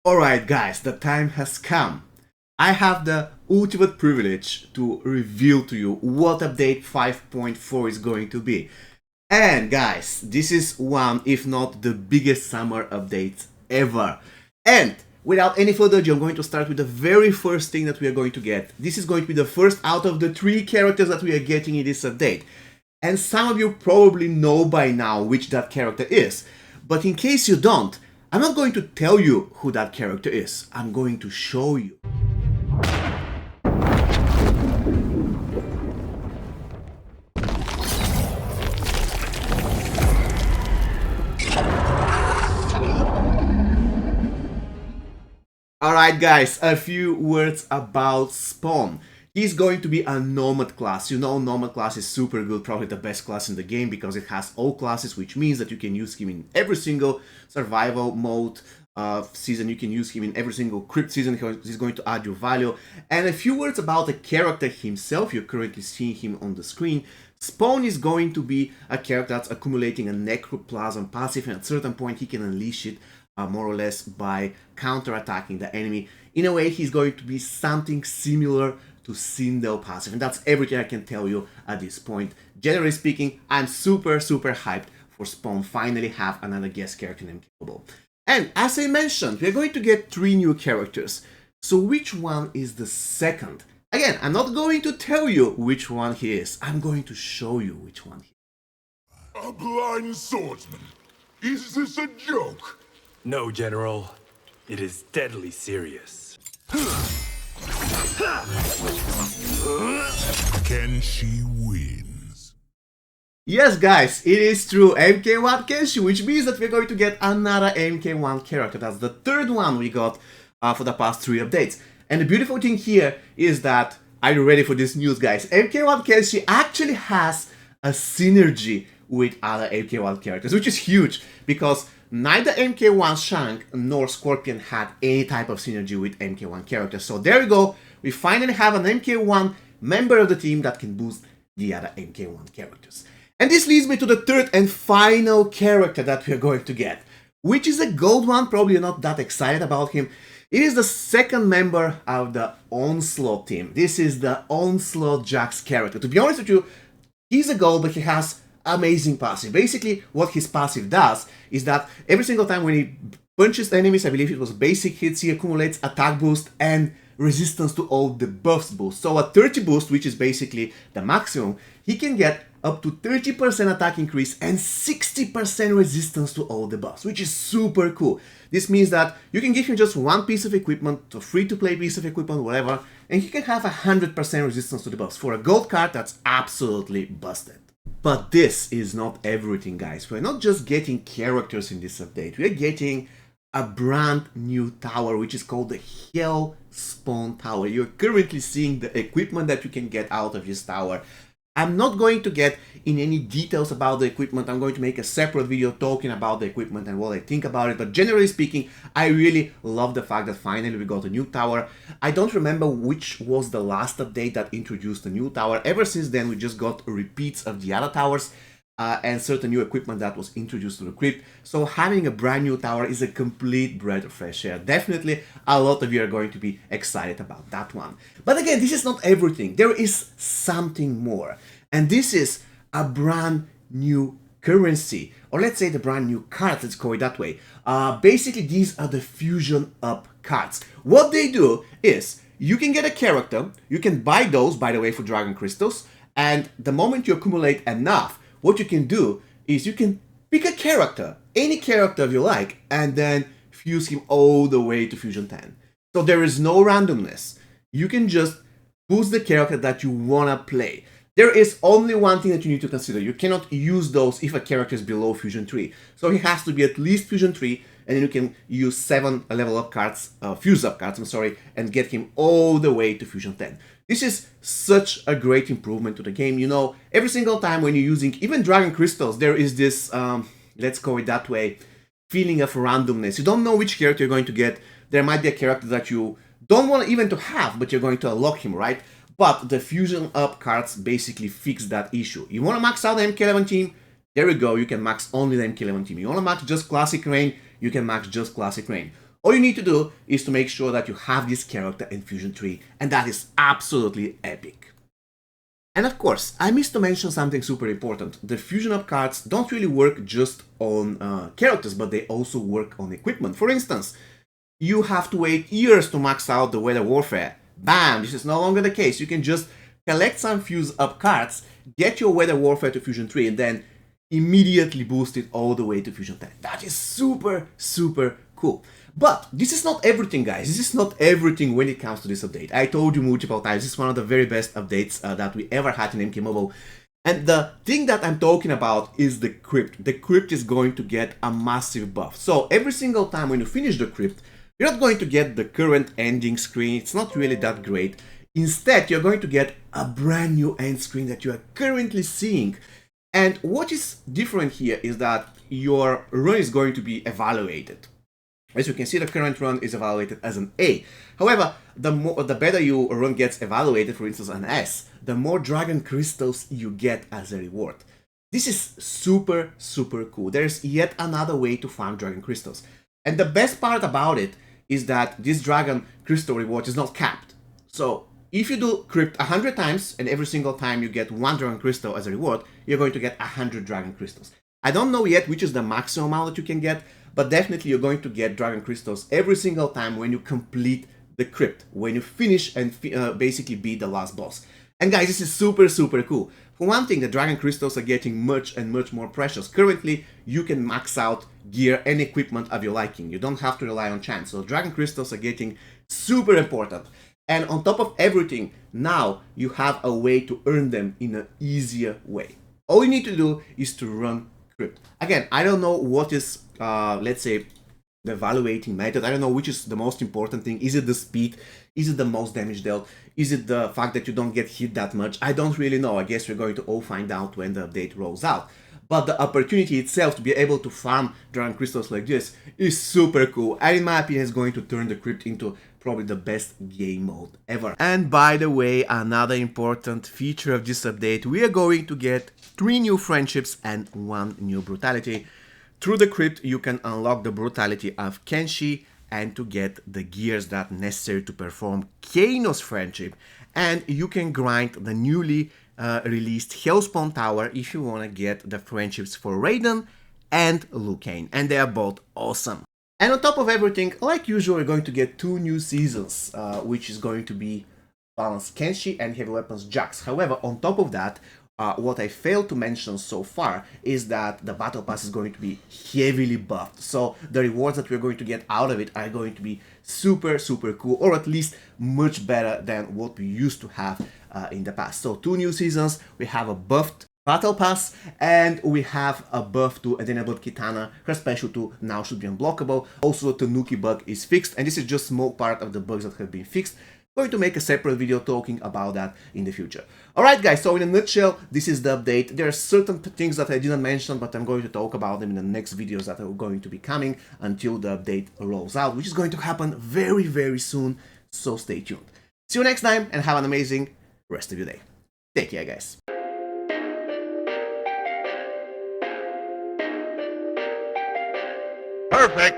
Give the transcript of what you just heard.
Alright guys, the time has come. I have the ultimate privilege to reveal to you what update 5.4 is going to be. And guys, this is one, if not the biggest summer update ever. And without any further ado, I'm going to start with the very first thing that we are going to get. This is going to be the first out of the 3 characters that we are getting in this update. And some of you probably know by now which that character is. But in case you don't, I'm not going to tell you who that character is. I'm going to show you. Alright guys, a few words about Spawn. He's going to be a Nomad class. You know, Nomad class is super good, probably the best class in the game because it has all classes, which means that you can use him in every single survival mode season. You can use him in every single crypt season. He's going to add you value. And a few words about the character himself. You're currently seeing him on the screen. Spawn is going to be a character that's accumulating a Necroplasm passive, and at a certain point he can unleash it more or less by counter-attacking the enemy. In a way, he's going to be something similar to Sindel passive, and that's everything I can tell you at this point. Generally speaking, I'm super hyped for Spawn finally have another guest character named Capable. And as I mentioned, we're going to get 3 new characters. So which one is the second? Again, I'm not going to tell you which one he is. I'm going to show you which one he is. A blind swordsman? Is this a joke? No, General. It is deadly serious. Kenshi wins. Yes guys, it is true, MK1 Kenshi, which means that we're going to get another MK1 character. That's the 3rd one we got for the past 3 updates. And the beautiful thing here is that, are you ready for this news guys? MK1 Kenshi actually has a synergy with other MK1 characters, which is huge because neither MK1 Shank nor Scorpion had any type of synergy with MK1 characters. So there we go, we finally have an MK1 member of the team that can boost the other MK1 characters. And this leads me to the 3rd and final character that we are going to get, which is a gold one. Probably you're not that excited about him. It is the 2nd member of the Onslaught team. This is the Onslaught Jax character. To be honest with you, he's a gold, but he has amazing passive. Basically, what his passive does is that every single time when he punches enemies, I believe it was basic hits, he accumulates attack boost and resistance to all the buffs boost. So at 30 boost, which is basically the maximum, he can get up to 30% attack increase and 60% resistance to all the buffs, which is super cool. This means that you can give him just one piece of equipment, a free-to-play piece of equipment, whatever, and he can have 100% resistance to the buffs. For a gold card, that's absolutely busted. But this is not everything, guys. We're not just getting characters in this update. We're getting a brand new tower, which is called the Hellspawn Tower. You're currently seeing the equipment that you can get out of this tower. I'm not going to get in any details about the equipment. I'm going to make a separate video talking about the equipment and what I think about it. But generally speaking, I really love the fact that finally we got a new tower. I don't remember which was the last update that introduced a new tower. Ever since then, we just got repeats of the other towers and certain new equipment that was introduced to the crypt. So having a brand new tower is a complete breath of fresh air. Definitely a lot of you are going to be excited about that one. But again, this is not everything. There is something more. And this is a brand new currency, or let's say the brand new cards, let's call it that way. Basically, these are the Fusion Up cards. What they do is, you can get a character, you can buy those, by the way, for Dragon Crystals, and the moment you accumulate enough, what you can do is you can pick a character, any character you like, and then fuse him all the way to Fusion 10. So there is no randomness. You can just boost the character that you wanna play. There is only one thing that you need to consider. You cannot use those if a character is below Fusion 3. So he has to be at least Fusion 3, and then you can use 7 level up cards, fuse up cards, I'm sorry, and get him all the way to Fusion 10. This is such a great improvement to the game. You know, every single time when you're using even Dragon Crystals, there is this, let's call it that way, feeling of randomness. You don't know which character you're going to get. There might be a character that you don't want even to have, but you're going to unlock him, right? But the Fusion Up cards basically fix that issue. You want to max out the MK11 team? There we go, you can max only the MK11 team. You want to max just Classic Rain? You can max just Classic Rain. All you need to do is to make sure that you have this character in Fusion 3, and that is absolutely epic. And of course, I missed to mention something super important. The Fusion Up cards don't really work just on characters, but they also work on equipment. For instance, you have to wait years to max out the Weather Warfare. Bam! This is no longer the case. You can just collect some Fuse Up cards, get your Weather Warfare to Fusion 3, and then immediately boost it all the way to Fusion 10. That is super, super cool. But this is not everything, guys. This is not everything when it comes to this update. I told you multiple times, this is one of the very best updates that we ever had in MK Mobile. And the thing that I'm talking about is the crypt. The crypt is going to get a massive buff. So every single time when you finish the crypt, you're not going to get the current ending screen. It's not really that great. Instead, you're going to get a brand new end screen that you are currently seeing. And what is different here is that your run is going to be evaluated. As you can see, the current run is evaluated as an A. However, the better your run gets evaluated, for instance an S, the more Dragon Crystals you get as a reward. This is super, super cool. There's yet another way to farm Dragon Crystals. And the best part about it is that this Dragon Crystal reward is not capped. So if you do Crypt 100 times and every single time you get 1 Dragon Crystal as a reward, you're going to get 100 Dragon Crystals. I don't know yet which is the maximum amount that you can get, but definitely you're going to get Dragon Crystals every single time when you complete the crypt, when you finish and basically beat the last boss. And guys, this is super, super cool. For one thing, the Dragon Crystals are getting much and much more precious. Currently, you can max out gear and equipment of your liking. You don't have to rely on chance. So Dragon Crystals are getting super important. And on top of everything, now you have a way to earn them in an easier way. All you need to do is to run crypt. Again, I don't know what is, let's say, the evaluating method. I don't know which is the most important thing. Is it the speed? Is it the most damage dealt? Is it the fact that you don't get hit that much? I don't really know. I guess we're going to all find out when the update rolls out. But the opportunity itself to be able to farm Dragon Crystals like this is super cool. And in my opinion, it's going to turn the crypt into probably the best game mode ever. And by the way, another important feature of this update, we are going to get 3 new friendships and 1 new brutality. Through the crypt, you can unlock the brutality of Kenshi and to get the gears that are necessary to perform Kano's friendship. And you can grind the newly released Hellspawn Tower if you want to get the friendships for Raiden and Liu Kang. And they are both awesome. And on top of everything, like usual, we're going to get 2 new seasons, which is going to be Balance Kenshi and Heavy Weapons Jax. However, on top of that, what I failed to mention so far is that the Battle Pass is going to be heavily buffed. So the rewards that we're going to get out of it are going to be super, super cool, or at least much better than what we used to have in the past. So 2 new seasons, we have a buffed Battle Pass, and we have a buff to Enabled Kitana. Her special 2 now should be unblockable. Also, the Tanuki bug is fixed, and this is just small part of the bugs that have been fixed. Going to make a separate video talking about that in the future. Alright guys, so in a nutshell, this is the update. There are certain things that I didn't mention, but I'm going to talk about them in the next videos that are going to be coming until the update rolls out, which is going to happen very, very soon, so stay tuned. See you next time, and have an amazing rest of your day. Take care, guys. Perfect.